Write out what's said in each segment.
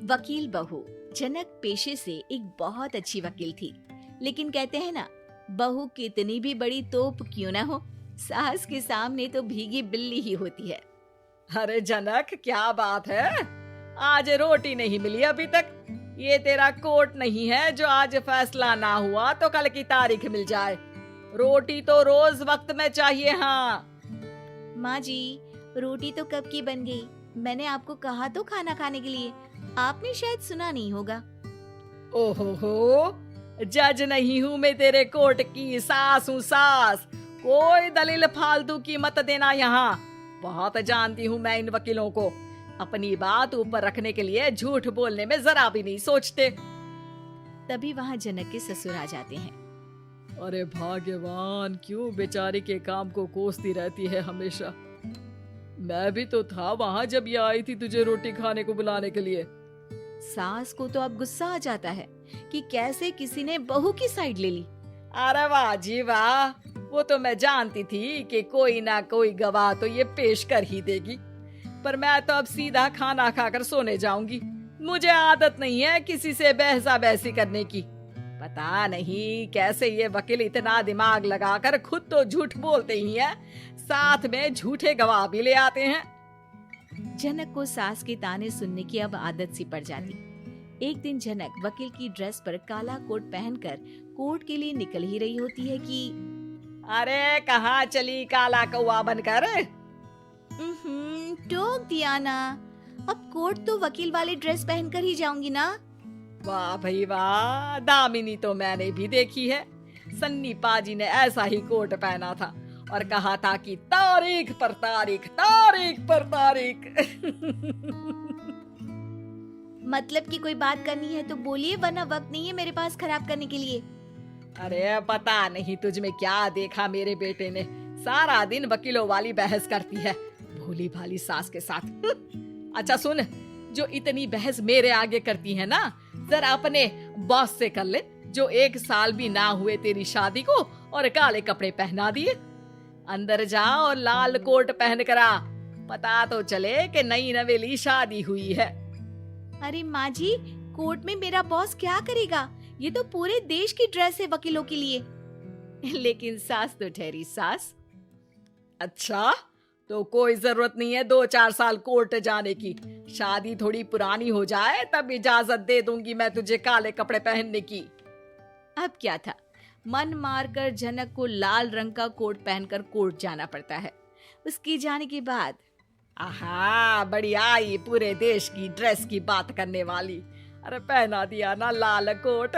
वकील बहू। जनक पेशे से एक बहुत अच्छी वकील थी, लेकिन कहते हैं ना, बहू कितनी भी बड़ी तोप क्यों ना हो, सास के सामने तो भीगी बिल्ली ही होती है। अरे जनक, क्या बात है, आज रोटी नहीं मिली अभी तक। ये तेरा कोर्ट नहीं है जो आज फैसला ना हुआ तो कल की तारीख मिल जाए। रोटी तो रोज वक्त में चाहिए। हाँ माँ जी, रोटी तो कब की बन गई। मैंने आपको कहा तो खाना खाने के लिए, आपने शायद सुना नहीं होगा। ओहो, जज नहीं हूँ मैं तेरे कोर्ट की, सास हूँ सास। कोई दलील फालतू की मत देना यहाँ। बहुत जानती हूँ मैं इन वकीलों को, अपनी बात ऊपर रखने के लिए झूठ बोलने में जरा भी नहीं सोचते। तभी वहाँ जनक के ससुर आ जाते हैं। अरे भाग्यवान, क्यों बेचारी के काम को कोसती रहती है हमेशा। मैं भी तो था वहाँ जब ये आई थी तुझे रोटी खाने को बुलाने के लिए। सास को तो अब गुस्सा आ जाता है कि कैसे किसी ने बहू की साइड ले ली। अरे वाह जी वाह, वो तो मैं जानती थी कि कोई ना कोई गवाह तो ये पेश कर ही देगी। पर मैं तो अब सीधा खाना खाकर सोने जाऊंगी। मुझे आदत नहीं है किसी से बहसा बहसी करने की। पता नहीं कैसे ये वकील इतना दिमाग लगाकर खुद तो झूठ बोलते ही हैं, साथ में झूठे गवाह भी ले आते हैं। जनक को सास के ताने सुनने की अब आदत सी पड़ जाती। एक दिन जनक वकील की ड्रेस पर काला कोट पहनकर कोर्ट के लिए निकल ही रही होती है कि अरे कहाँ चली काला कौवा बनकर। टोक दिया ना, अब कोर्ट तो वकील वाली ड्रेस पहनकर ही जाऊंगी ना। वाह भाई वाह, दामिनी तो मैंने भी देखी है। सन्नी पाजी ने ऐसा ही कोट पहना था और कहा था कि तारीख पर तारीख, तारीख पर तारीख। मतलब कि कोई बात करनी है तो बोलिए, वरना वक्त नहीं है मेरे पास खराब करने के लिए। अरे पता नहीं तुझ में क्या देखा मेरे बेटे ने, सारा दिन वकीलों वाली बहस करती है भोली भाली सास के साथ। अच्छा सुन, जो इतनी बहस मेरे आगे करती है ना, जरा अपने बॉस से कर ले, जो 1 साल भी ना हुए तेरी शादी को और काले कपड़े पहना दिए। अंदर जा और लाल कोट पहन कर आ, पता तो चले कि नई नवेली शादी हुई है। अरे माँ जी, कोर्ट में मेरा बॉस क्या करेगा, ये तो पूरे देश की ड्रेस है वकीलों के लिए। लेकिन सास तो ठहरी सास। अच्छा, तो कोई जरूरत नहीं है 2-4 साल कोर्ट जाने की। शादी थोड़ी पुरानी हो जाए तब इजाजत दे दूंगी मैं तुझे काले कपड़े पहनने की। अब क्या था, मन मारकर जनक को लाल रंग का कोट पहनकर कोर्ट जाना पड़ता है। उसके जाने के बाद आहा, बड़ी आई पूरे देश की ड्रेस की बात करने वाली। अरे पहना दिया ना लाल कोट।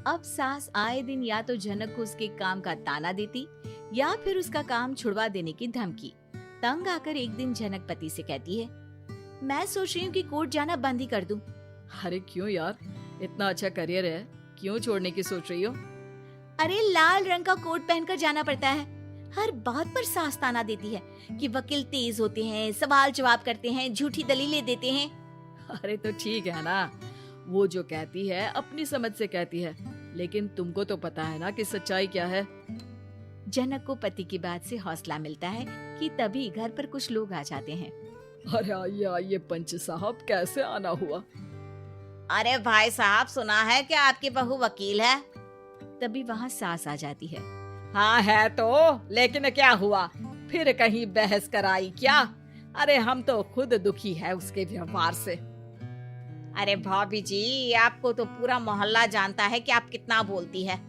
अब सास आए दिन या तो जनक को उसके काम का ताना देती या फिर उसका काम छुड़वा देने की धमकी। तंग आकर एक दिन जनक पति से कहती है, मैं सोच रही हूँ कि कोर्ट जाना बंद ही कर दूं। अरे क्यों यार, इतना अच्छा करियर है, क्यों छोड़ने की सोच रही हो? अरे लाल रंग का कोट पहनकर जाना पड़ता है। हर बात पर सास ताना देती है कि वकील तेज होते हैं, सवाल जवाब करते हैं, झूठी दलीलें देते हैं। अरे तो ठीक है ना, वो जो कहती है अपनी समझ से कहती है, लेकिन तुमको तो पता है ना कि सच्चाई क्या है। जनक को पति की बात से हौसला मिलता है कि तभी घर पर कुछ लोग आ जाते हैं। अरे आइए पंच साहब, कैसे आना हुआ? अरे भाई साहब, सुना है कि आपकी बहू वकील है। तभी वहाँ सास आ जाती है। हाँ है तो, लेकिन क्या हुआ, फिर कहीं बहस कराई क्या? अरे हम तो खुद दुखी है उसके व्यवहार से। अरे भाभी जी, आपको तो पूरा मोहल्ला जानता है कि आप कितना बोलती है।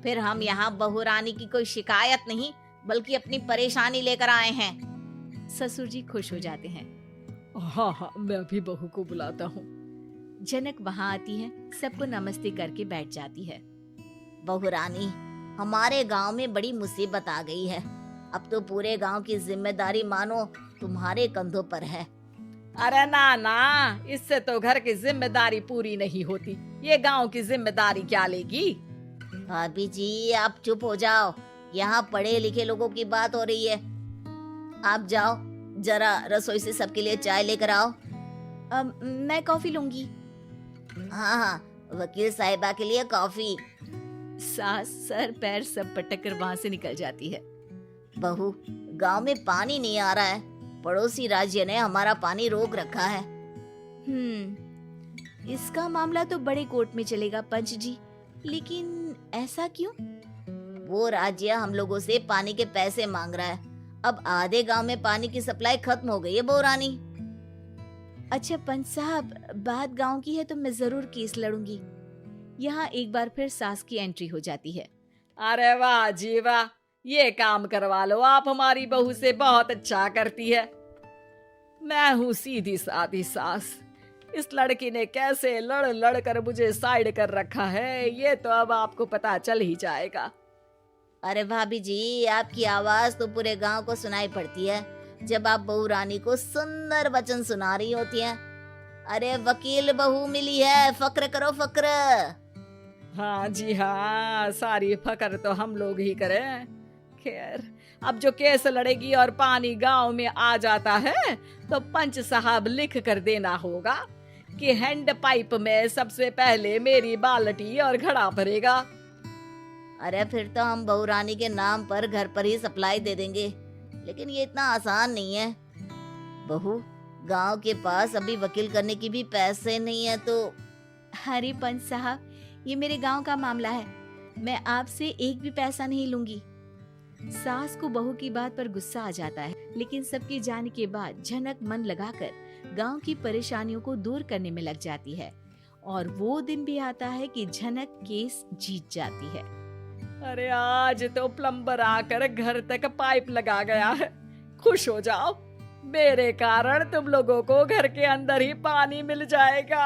फिर हम यहाँ बहू रानी की कोई शिकायत नहीं, बल्कि अपनी परेशानी लेकर आए हैं। ससुर जी खुश हो जाते हैं। हाँ, मैं भी बहू को बुलाता हूँ। जनक वहाँ आती है, सबको नमस्ते करके बैठ जाती है। बहू रानी, हमारे गांव में बड़ी मुसीबत आ गई है। अब तो पूरे गांव की जिम्मेदारी मानो तुम्हारे कंधों पर है। अरे ना ना, इससे तो घर की जिम्मेदारी पूरी नहीं होती, ये गांव की जिम्मेदारी क्या लेगी? भाभी जी, आप चुप हो जाओ, यहाँ पढ़े लिखे लोगों की बात हो रही है। आप जाओ, जरा रसोई से सबके लिए चाय लेकर आओ। मैं कॉफी लूंगी। हाँ हाँ, वकील साहिबा के लिए कॉफी। सास सर पैर सब पटक कर वहाँ से निकल जाती है। बहू, गांव में पानी नहीं आ रहा है, पड़ोसी राज्य ने हमारा पानी रोक रखा है। इसका मामला तो बड़े कोर्ट में चलेगा पंच जी, लेकिन ऐसा क्यों? वो राज्य हम लोगों से पानी के पैसे मांग रहा है। अब आधे गांव में पानी की सप्लाई खत्म हो गई है बहुरानी। अच्छा पंच साहब, बात गांव की है तो मैं जरूर केस लड़ूंगी। यहाँ एक बार फिर सास की एंट्री हो जाती है। अरे वाह जी वाह, ये काम करवा लो, आप हमारी बहू से बहुत अच्छा करती है। मैं हूँ सीधी सादी सास। इस लड़की ने कैसे लड़ लड़ कर मुझे साइड कर रखा है, ये तो अब आपको पता चल ही जाएगा। अरे भाभी जी, आपकी आवाज तो पूरे गांव को सुनाई पड़ती है जब आप बहू रानी को सुंदर वचन सुना रही होती हैं। अरे वकील बहू मिली है, फक्र करो फक्र। हाँ जी हाँ, सारी फकर तो हम लोग ही करें। खैर, अब जो केस लड़ेगी और पानी गांव में आ जाता है तो पंच साहब लिख कर देना होगा कि हैंड पाइप में सबसे पहले मेरी बाल्टी और घड़ा भरेगा। अरे फिर तो हम बहू रानी के नाम पर घर पर ही सप्लाई दे देंगे, लेकिन ये इतना आसान नहीं है। बहू, गांव के पास अभी वकील करने की भी पैसे नहीं है तो। अरे पंच साहब, ये मेरे गांव का मामला है, मैं आपसे एक भी पैसा नहीं लूंगी। सास को बहू की बात पर गुस्सा आ जाता है, लेकिन सबके जाने के बाद झनक मन लगाकर गांव की परेशानियों को दूर करने में लग जाती है। और वो दिन भी आता है कि झनक केस जीत जाती है। अरे आज तो प्लम्बर आकर घर तक पाइप लगा गया है। खुश हो जाओ, मेरे कारण तुम लोगों को घर के अंदर ही पानी मिल जाएगा।